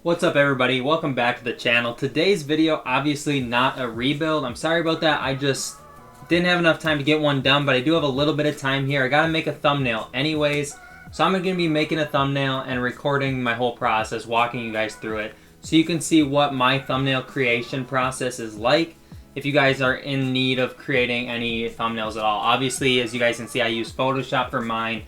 What's up everybody, welcome back to the channel. Today's video, obviously not a rebuild. I'm sorry about that, I just didn't have enough time to get one done, but I do have a little bit of time here. I gotta make a thumbnail anyways, so I'm gonna be making a thumbnail and recording my whole process, walking you guys through it, so you can see what my thumbnail creation process is like, if you guys are in need of creating any thumbnails at all. Obviously, as you guys can see, I use Photoshop for mine.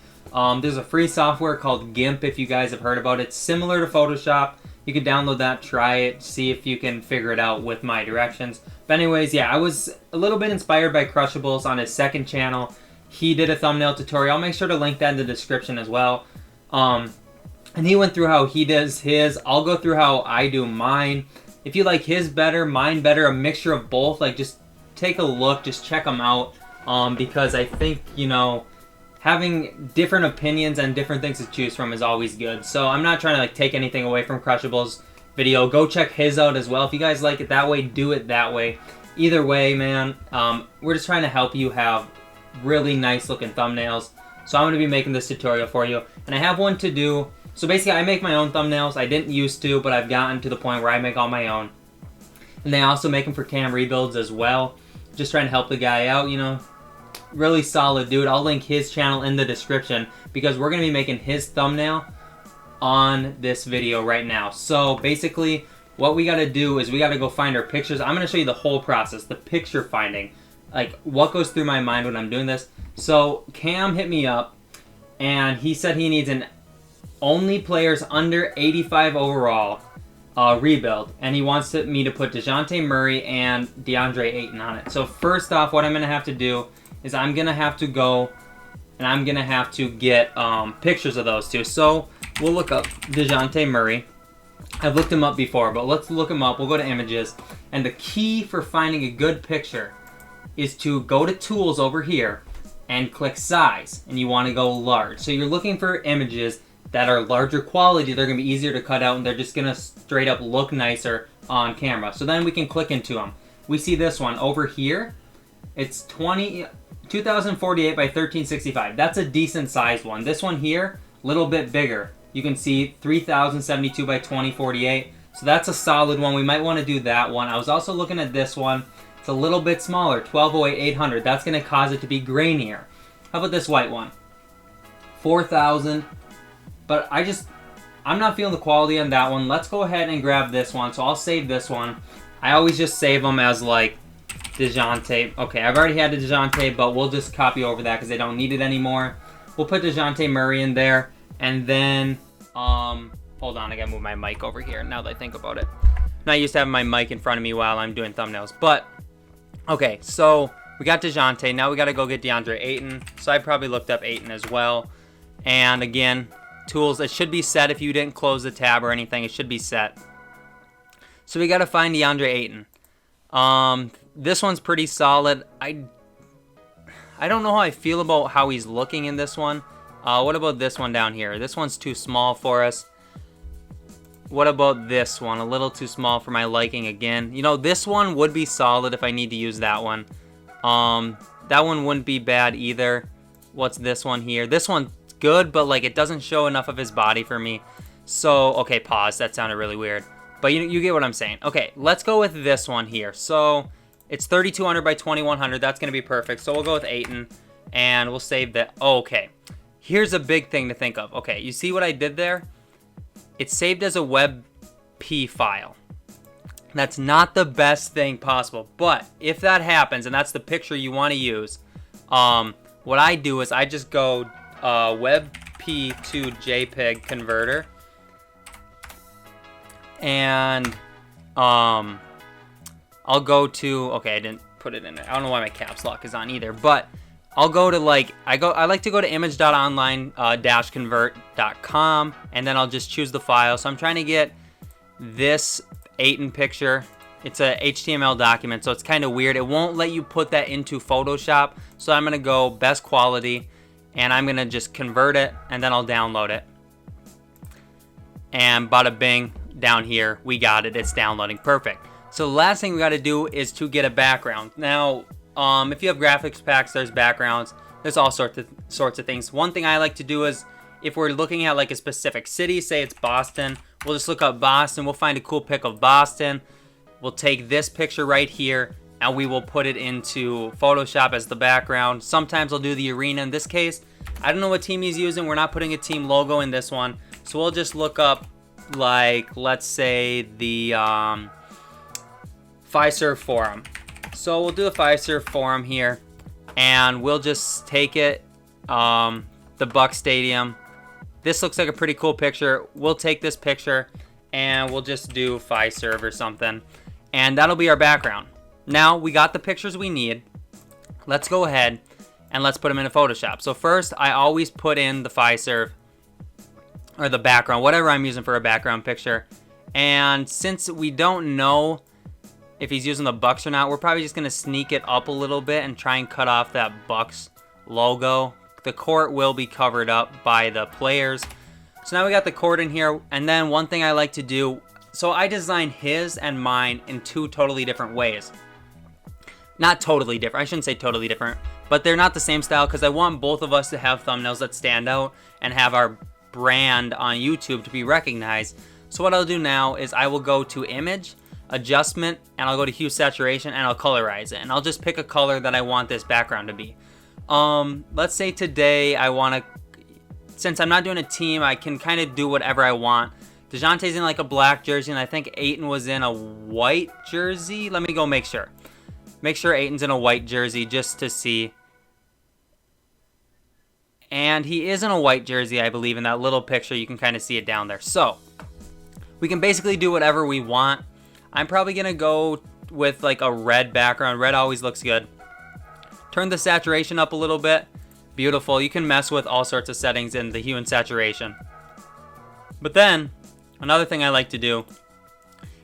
There's a free software called GIMP, if you guys have heard about it. It's similar to Photoshop. You can download that, try it, see if you can figure it out with my directions. But anyways, yeah, I was a little bit inspired by Crushables on his second channel. He did a thumbnail tutorial. I'll make sure to link that in the description as well. And he went through how he does his. I'll go through how I do mine. If you like his better, mine better, a mixture of both, like just take a look, just check them out. Because I think, you know, having different opinions and different things to choose from is always good. So I'm not trying to like take anything away from Crushables' video. Go check his out as well. If you guys like it that way, do it that way. Either way, man, we're just trying to help you have really nice looking thumbnails. So I'm going to be making this tutorial for you. And I have one to do. So basically I make my own thumbnails. I didn't used to, but I've gotten to the point where I make all my own. And I also make them for cam rebuilds as well. Just trying to help the guy out, you know. Really solid dude. I'll link his channel in the description because we're going to be making his thumbnail on this video right now. So basically what we got to do is we got to go find our pictures. I'm going to show you the whole process, the picture finding, like what goes through my mind when I'm doing this. So Cam hit me up and he said he needs an only players under 85 overall rebuild, and he wants me to put DeJounte Murray and DeAndre Ayton on it. So first off, what I'm going to have to do is I'm going to have to go and I'm going to have to get pictures of those two. So we'll look up DeJounte Murray. I've looked him up before, but let's look him up. We'll go to images. And the key for finding a good picture is to go to tools over here and click size. And you want to go large. So you're looking for images that are larger quality. They're going to be easier to cut out and they're just going to straight up look nicer on camera. So then we can click into them. We see this one over here. It's 2048 by 1365. That's a decent sized one. This one here, a little bit bigger. You can see 3072 by 2048. So that's a solid one. We might want to do that one. I was also looking at this one. It's a little bit smaller, 1208 800. That's going to cause it to be grainier. How about this white one? 4000. But I'm not feeling the quality on that one. Let's go ahead and grab this one. So I'll save this one. I always just save them as like DeJounte. Okay, I've already had the DeJounte, but we'll just copy over that because they don't need it anymore. We'll put DeJounte Murray in there. And then, hold on, I gotta move my mic over here now that I think about it. I'm not used to having my mic in front of me while I'm doing thumbnails. But, okay, so we got DeJounte. Now we gotta go get DeAndre Ayton. So I probably looked up Ayton as well. And again, tools, it should be set. If you didn't close the tab or anything, it should be set. So we got to find DeAndre Ayton. This one's pretty solid. I don't know how I feel about how he's looking in this one. What about this one down here? This one's too small for us. What about this one? A little too small for my liking again. You know, this one would be solid if I need to use that one. That one wouldn't be bad either. What's this one here? This one's good, but like it doesn't show enough of his body for me. So, okay, pause. That sounded really weird. But you get what I'm saying. Okay, let's go with this one here. So, it's 3200 by 2100. That's going to be perfect. So, we'll go with Ayton, and we'll save that. Oh, okay. Here's a big thing to think of. Okay, you see what I did there? It's saved as a WebP file. That's not the best thing possible. But if that happens, and that's the picture you want to use, what I do is I just go WebP to JPEG converter, and I'll go to, okay, I didn't put it in there. I don't know why my caps lock is on either, but I'll go to like, I like to go to image.online-convert.com, and then I'll just choose the file. So I'm trying to get this Ayton picture. It's a HTML document, so it's kind of weird. It won't let you put that into Photoshop. So I'm gonna go best quality, and I'm gonna just convert it, and then I'll download it. And bada bing, down here, we got it. It's downloading. Perfect. So the last thing we got to do is to get a background. Now, if you have graphics packs, there's backgrounds. There's all sorts of things. One thing I like to do is, if we're looking at like a specific city, say it's Boston, We'll just look up Boston. We'll find a cool pic of Boston. We'll take this picture right here and we will put it into Photoshop as the background. Sometimes I'll do the arena. In this case, I don't know what team he's using. We're not putting a team logo in this one. So we'll just look up, like, let's say the Fiserv Forum. So we'll do the Fiserv Forum here. And we'll just take it, the Buck Stadium. This looks like a pretty cool picture. We'll take this picture and we'll just do Fiserv or something. And that'll be our background. Now we got the pictures we need. Let's go ahead and let's put them into Photoshop. So first, I always put in the Fiserv or the background, whatever I'm using for a background picture. And since we don't know if he's using the Bucks or not, we're probably just gonna sneak it up a little bit and try and cut off that Bucks logo. The court will be covered up by the players. So now we got the court in here. And then one thing I like to do, so I design his and mine in two totally different ways. Not totally different, I shouldn't say totally different, but they're not the same style because I want both of us to have thumbnails that stand out and have our brand on YouTube to be recognized. So what I'll do now is I will go to Image, Adjustment, and I'll go to Hue Saturation and I'll colorize it. And I'll just pick a color that I want this background to be. Let's say today I want to, since I'm not doing a team, I can kind of do whatever I want. DeJounte's in like a black jersey and I think Ayton was in a white jersey. Let me go make sure. Make sure Ayton's in a white jersey just to see. And he is in a white jersey, I believe, in that little picture. You can kind of see it down there. So we can basically do whatever we want. I'm probably going to go with like a red background. Red always looks good. Turn the saturation up a little bit. Beautiful. You can mess with all sorts of settings in the hue and saturation. But then, another thing I like to do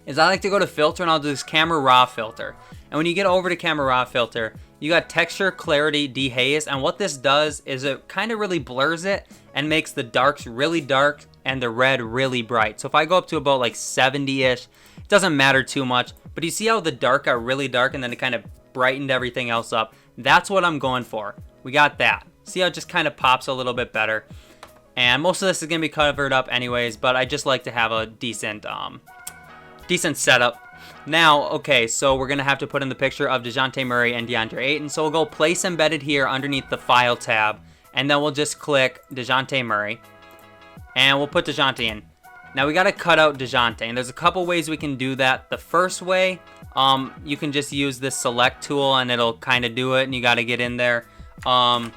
is I like to go to filter and I'll do this camera raw filter. And when you get over to camera raw filter, you got texture, clarity, dehaze, and what this does is it kind of really blurs it and makes the darks really dark and the red really bright. So if I go up to about like 70-ish, it doesn't matter too much, but you see how the dark got really dark and then it kind of brightened everything else up. That's what I'm going for. We got that. See how it just kind of pops a little bit better. And most of this is going to be covered up anyways, but I just like to have a decent setup. Now, okay, so we're going to have to put in the picture of DeJounte Murray and DeAndre Ayton. So we'll go Place Embedded here underneath the File tab. And then we'll just click DeJounte Murray. And we'll put DeJounte in. Now we got to cut out DeJounte. And there's a couple ways we can do that. The first way, you can just use this Select tool and it'll kind of do it. And you got to get in there. I'm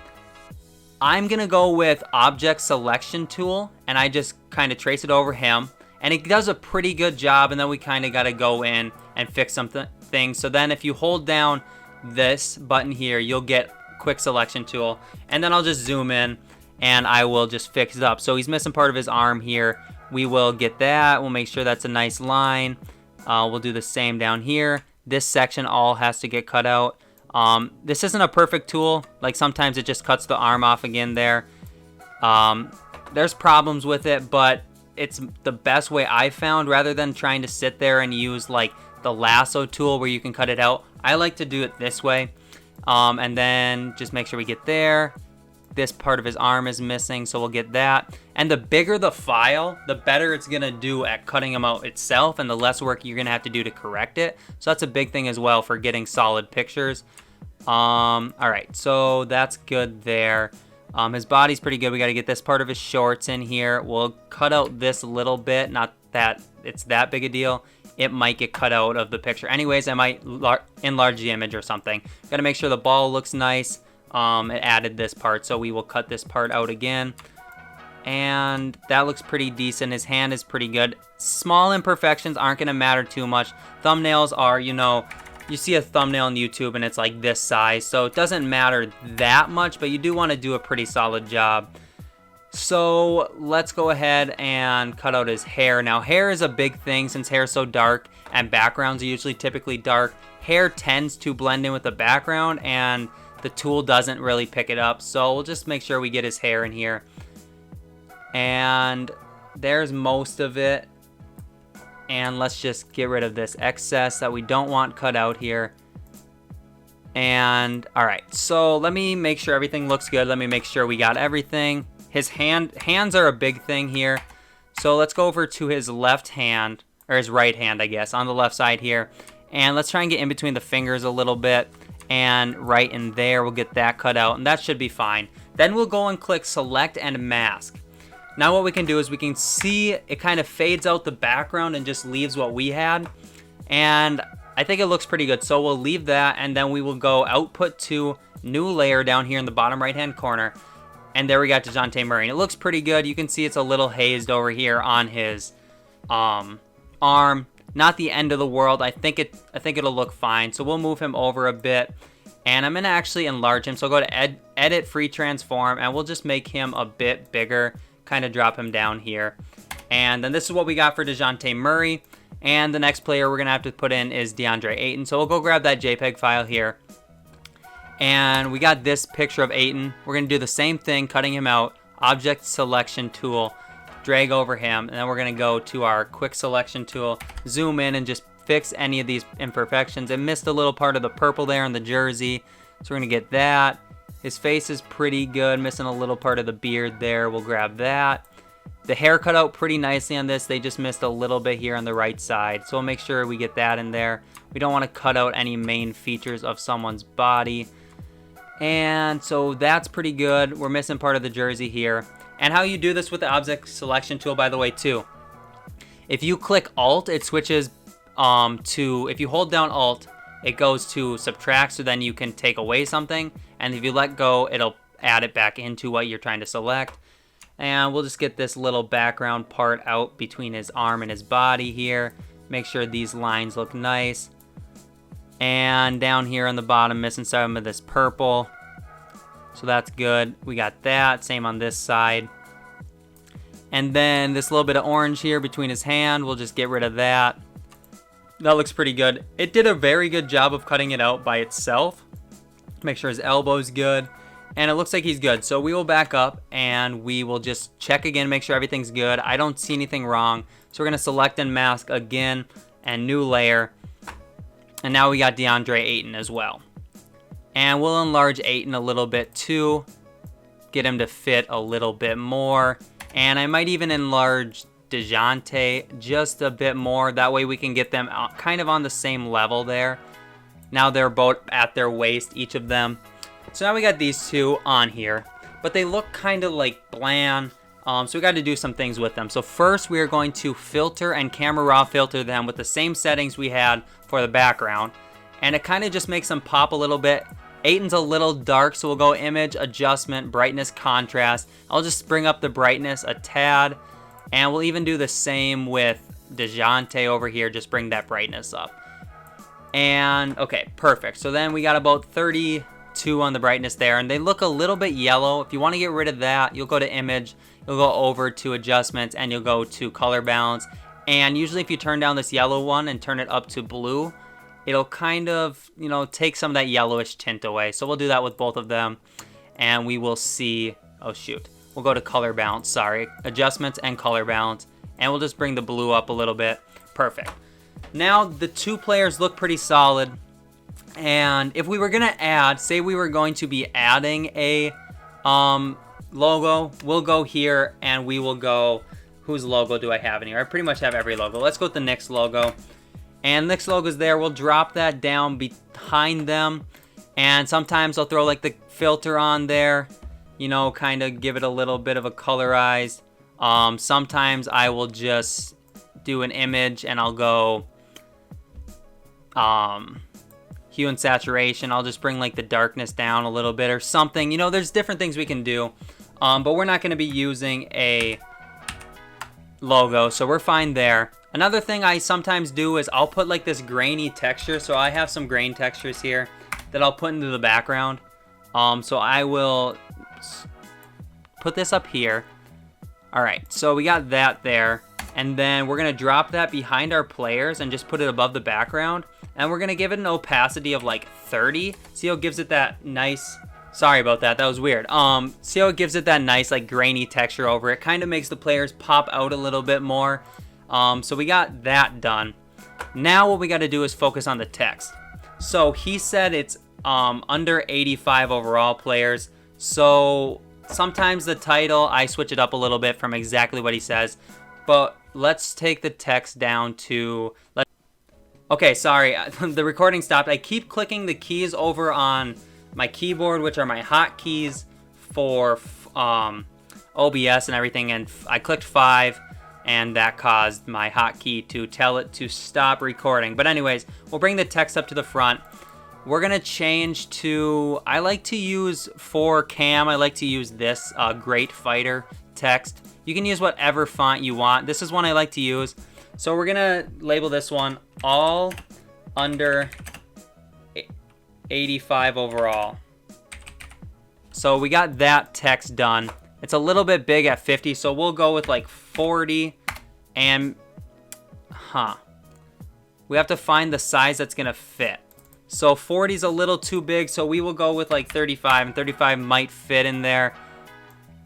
going to go with Object Selection tool. And I just kind of trace it over him. And it does a pretty good job, and then we kind of got to go in and fix some things. So then if you hold down this button here, you'll get Quick Selection tool. And then I'll just zoom in, and I will just fix it up. So he's missing part of his arm here. We will get that. We'll make sure that's a nice line. We'll do the same down here. This section all has to get cut out. This isn't a perfect tool. Like sometimes it just cuts the arm off again there. There's problems with it, but it's the best way I found rather than trying to sit there and use like the lasso tool where you can cut it out. I like to do it this way. And then just make sure we get there. This part of his arm is missing, so we'll get that. And the bigger the file, the better it's gonna do at cutting them out itself and the less work you're gonna have to do to correct it. So that's a big thing as well for getting solid pictures. All right, so that's good there. His body's pretty good. We got to get this part of his shorts in here. We'll cut out this little bit. Not that it's that big a deal. It might get cut out of the picture. Anyways, I might enlarge the image or something. Got to make sure the ball looks nice. It added this part, so we will cut this part out again. And that looks pretty decent. His hand is pretty good. Small imperfections aren't going to matter too much. Thumbnails are, you know, you see a thumbnail on YouTube and it's like this size, so it doesn't matter that much, but you do want to do a pretty solid job. So let's go ahead and cut out his hair. Now hair is a big thing since hair is so dark and backgrounds are usually typically dark. Hair tends to blend in with the background and the tool doesn't really pick it up, so we'll just make sure we get his hair in here. And there's most of it. And let's just get rid of this excess that we don't want cut out here. And all right, so let me make sure everything looks good. Let me make sure we got everything. His hands are a big thing here. So let's go over to his left hand, or his right hand, I guess, on the left side here. And let's try and get in between the fingers a little bit. And right in there, we'll get that cut out, and that should be fine. Then we'll go and click select and mask. Now what we can do is we can see it kind of fades out the background and just leaves what we had. And I think it looks pretty good. So we'll leave that, and then we will go output to new layer down here in the bottom right hand corner. And there we got DeJounte Murray. And it looks pretty good. You can see it's a little hazed over here on his arm. Not the end of the world. I think it'll look fine. So we'll move him over a bit. And I'm going to actually enlarge him. So I'll go to edit free transform, and we'll just make him a bit bigger. Kind of drop him down here. And then this is what we got for DeJounte Murray. And the next player we're going to have to put in is DeAndre Ayton. So we'll go grab that JPEG file here. And we got this picture of Ayton. We're going to do the same thing, cutting him out. Object selection tool. Drag over him. And then we're going to go to our quick selection tool. Zoom in and just fix any of these imperfections. It missed a little part of the purple there in the jersey. So we're going to get that. His face is pretty good. Missing a little part of the beard there. We'll grab that. The hair cut out pretty nicely on this. They just missed a little bit here on the right side. So we'll make sure we get that in there. We don't want to cut out any main features of someone's body. And so that's pretty good. We're missing part of the jersey here. And how you do this with the object selection tool, by the way, too. If you click Alt, it switches to, if you hold down Alt, it goes to subtract, so then you can take away something. And if you let go, it'll add it back into what you're trying to select. And we'll just get this little background part out between his arm and his body here. Make sure these lines look nice. And down here on the bottom, missing some of this purple. So that's good. We got that. Same on this side. And then this little bit of orange here between his hand, we'll just get rid of that. That looks pretty good. It did a very good job of cutting it out by itself. Make sure his elbow's good. And it looks like he's good. So we will back up and we will just check again, make sure everything's good. I don't see anything wrong. So we're going to select and mask again and new layer. And now we got DeAndre Ayton as well. And we'll enlarge Ayton a little bit too. Get him to fit a little bit more. And I might even enlarge DeJounte just a bit more. That way we can get them kind of on the same level there. Now they're both at their waist, each of them. So now we got these two on here. But they look kind of like bland. So we got to do some things with them. So first we are going to filter and camera raw filter them with the same settings we had for the background. And it kind of just makes them pop a little bit. Ayton's a little dark, so we'll go image, adjustment, brightness, contrast. I'll just bring up the brightness a tad. And we'll even do the same with DeJounte over here. Just bring that brightness up. And okay, perfect. So then we got about 32 on the brightness there. And they look a little bit yellow. If you want to get rid of that, you'll go to image. You'll go over to adjustments and you'll go to color balance. And usually if you turn down this yellow one and turn it up to blue, it'll kind of, you know, take some of that yellowish tint away. So we'll do that with both of them. And we will see, oh shoot. We'll go to color balance, sorry. Adjustments and color balance. And we'll just bring the blue up a little bit. Perfect. Now the two players look pretty solid. And if we were going to add, say we were going to be adding a logo, we'll go here and we will go, whose logo do I have in here? I pretty much have every logo. Let's go with the Knicks logo. And Knicks logo's there. We'll drop that down behind them. And sometimes I'll throw like the filter on there. You know, kind of give it a little bit of a colorized. Sometimes I will just do an image and I'll go hue and saturation. I'll just bring like the darkness down a little bit or something. You know, there's different things we can do. But we're not going to be using a logo, so we're fine there. Another thing I sometimes do is I'll put like this grainy texture. So I have some grain textures here that I'll put into the background. So I will put this up here. All right, so we got that there. And then we're going to drop that behind our players and just put it above the background. And we're going to give it an opacity of like 30. See how it gives it that nice... Sorry about that. That was weird. See how it gives it that nice like grainy texture over it. Kind of makes the players pop out a little bit more. So we got that done. Now what we got to do is focus on the text. So he said it's under 85 overall players. So sometimes the title, I switch it up a little bit from exactly what he says. but let's take the text down to... Okay, sorry, the recording stopped. I keep clicking the keys over on my keyboard, which are my hotkeys for OBS and everything, and I clicked 5, and that caused my hotkey to tell it to stop recording. But anyways, we'll bring the text up to the front. We're gonna change to, I like to use for cam, I like to use this Great Fighter text. You can use whatever font you want. This is one I like to use. So we're gonna label this one all under 85 overall. So we got that text done. It's a little bit big at 50, so we'll go with like 40 and, we have to find the size that's gonna fit. So 40 is a little too big, so we will go with like 35, and 35 might fit in there.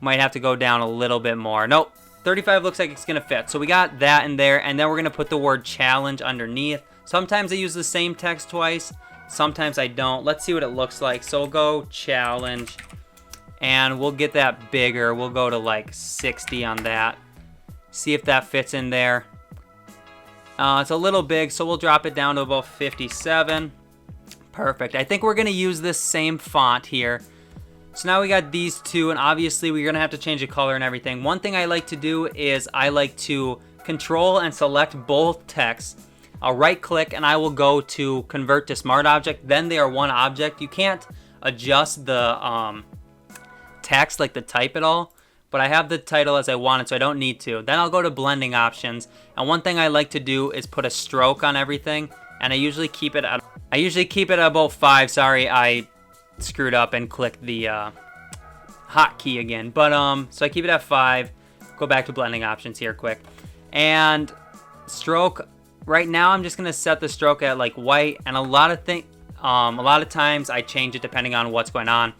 Might have to go down a little bit more. Nope, 35 looks like it's gonna fit. So we got that in there, and then we're gonna put the word challenge underneath. Sometimes I use the same text twice, sometimes I don't. Let's see what it looks like. So we'll go challenge, and we'll get that bigger. We'll go to like 60 on that. See if that fits in there. It's a little big, so we'll drop it down to about 57. Perfect. I think we're gonna use this same font here. So now we got these two, and obviously we're gonna have to change the color and everything. One thing I like to do is I like to control and select both texts. I'll right click and I will go to convert to smart object. Then they are one object. You can't adjust the text, like the type at all, but I have the title as I want it, so I don't need to. Then I'll go to blending options, and one thing I like to do is put a stroke on everything, and I usually keep it at about 5. Sorry, I screwed up and clicked the hotkey again. But so I keep it at 5. Go back to blending options here quick. And stroke, right now I'm just gonna set the stroke at like white, and a lot of times I change it depending on what's going on.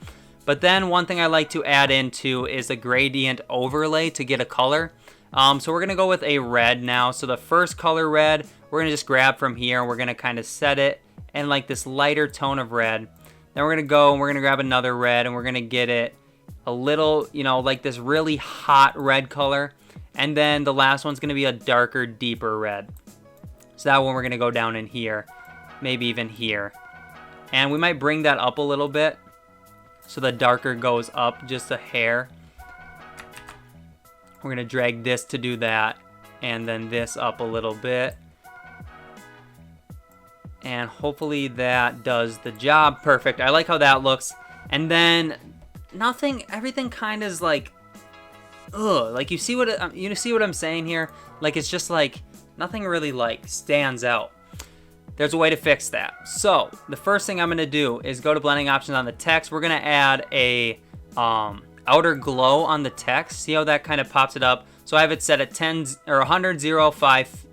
But then one thing I like to add into is a gradient overlay to get a color. So we're gonna go with a red now. So the first color red, we're gonna just grab from here, and we're gonna kind of set it in like this lighter tone of red. Then we're gonna go and we're gonna grab another red, and we're gonna get it a little, like this really hot red color. And then the last one's gonna be a darker, deeper red. So that one we're gonna go down in here, maybe even here. And we might bring that up a little bit, so the darker goes up just a hair. We're gonna drag this to do that, and then this up a little bit. And hopefully that does the job. Perfect. I like how that looks. And then everything kind of is like, like you see what I'm saying here? Like it's just like nothing really like stands out. There's a way to fix that. So the first thing I'm gonna do is go to blending options on the text. We're gonna add a outer glow on the text. See how that kind of pops it up? So I have it set at 10 or 100, 0, 5,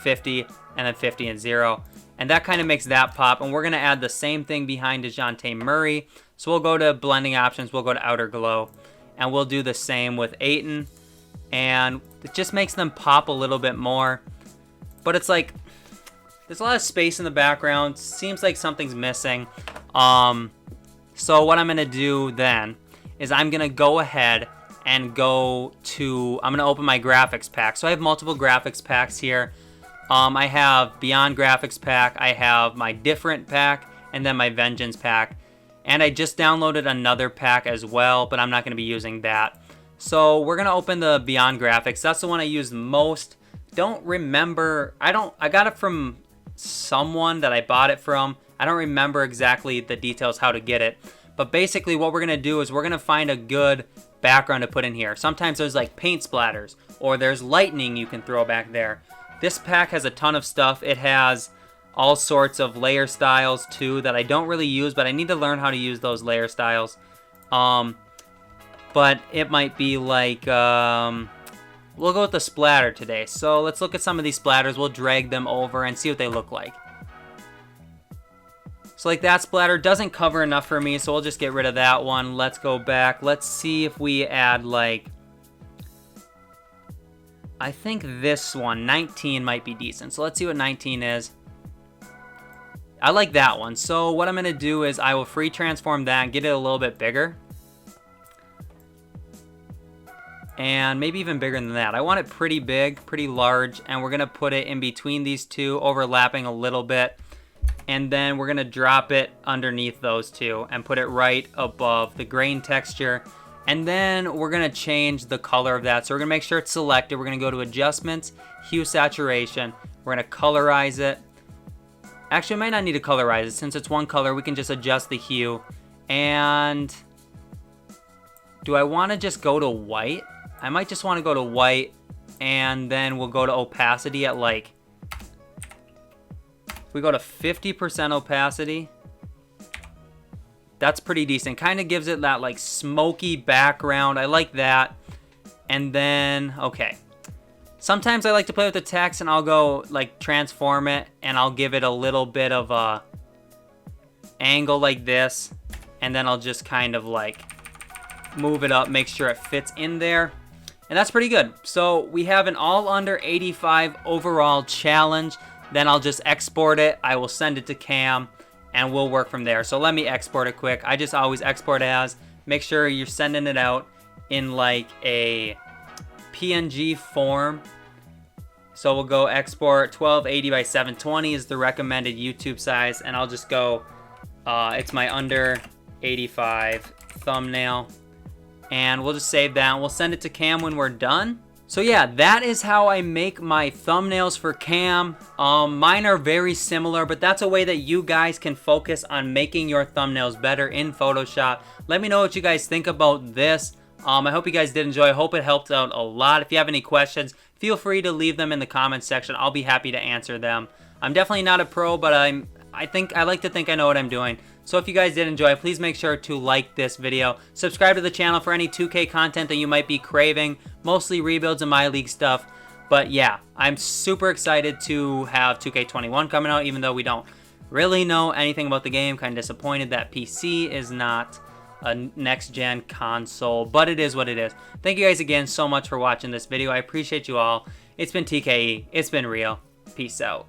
50, and then 50 and 0. And that kind of makes that pop. And we're gonna add the same thing behind DeJounte Murray. So we'll go to blending options, we'll go to outer glow, and we'll do the same with Ayton. And it just makes them pop a little bit more. But it's like, there's a lot of space in the background. Seems like something's missing. So what I'm gonna do then is I'm gonna go ahead and I'm gonna open my graphics pack. So I have multiple graphics packs here. I have Beyond Graphics Pack, I have my Different pack, and then my Vengeance pack. And I just downloaded another pack as well, but I'm not gonna be using that. So we're gonna open the Beyond Graphics. That's the one I use most. Don't remember, I got it from someone that I bought it from. I don't remember exactly the details how to get it. But basically what we're gonna do is we're gonna find a good background to put in here. Sometimes there's like paint splatters, or there's lightning you can throw back there. This pack has a ton of stuff. It has all sorts of layer styles too that I don't really use, but I need to learn how to use those layer styles. But it might be like, we'll go with the splatter today. So let's look at some of these splatters. We'll drag them over and see what they look like. So like that splatter doesn't cover enough for me, so we'll just get rid of that one. Let's go back. Let's see if we add like, I think this one, 19 might be decent. So let's see what 19 is. I like that one. So what I'm gonna do is I will free transform that and get it a little bit bigger. and maybe even bigger than that. I want it pretty big, pretty large, and we're gonna put it in between these two, overlapping a little bit, and then we're gonna drop it underneath those two and put it right above the grain texture. And then we're gonna change the color of that. So we're gonna make sure it's selected. We're gonna go to adjustments, hue saturation. We're gonna colorize it. Actually, I might not need to colorize it. Since it's one color, we can just adjust the hue. And do I wanna just go to white? I might just wanna go to white, and then we'll go to opacity at like, if we go to 50% opacity, that's pretty decent. Kind of gives it that like smoky background. I like that. And then, okay. Sometimes I like to play with the text and I'll go like transform it and I'll give it a little bit of a angle like this. And then I'll just kind of like move it up, make sure it fits in there. And that's pretty good. So we have an all under 85 overall challenge. Then I'll just export it. I will send it to Cam. And we'll work from there. So let me export it quick. I just always export as. Make sure you're sending it out in like a PNG form. So we'll go export 1280 by 720 is the recommended YouTube size. And I'll just go, it's my under 85 thumbnail. And we'll just save that. We'll send it to Cam when we're done. So yeah, that is how I make my thumbnails for Cam. Mine are very similar, but that's a way that you guys can focus on making your thumbnails better in Photoshop. Let me know what you guys think about this. I hope you guys did enjoy. I hope it helped out a lot. If you have any questions, feel free to leave them in the comments section. I'll be happy to answer them. I'm definitely not a pro, but I like to think I know what I'm doing. So if you guys did enjoy, please make sure to like this video. Subscribe to the channel for any 2K content that you might be craving. Mostly rebuilds and My League stuff. But yeah, I'm super excited to have 2K21 coming out, even though we don't really know anything about the game. Kind of disappointed that PC is not a next-gen console, but it is what it is. Thank you guys again so much for watching this video. I appreciate you all. It's been TKE. It's been real. Peace out.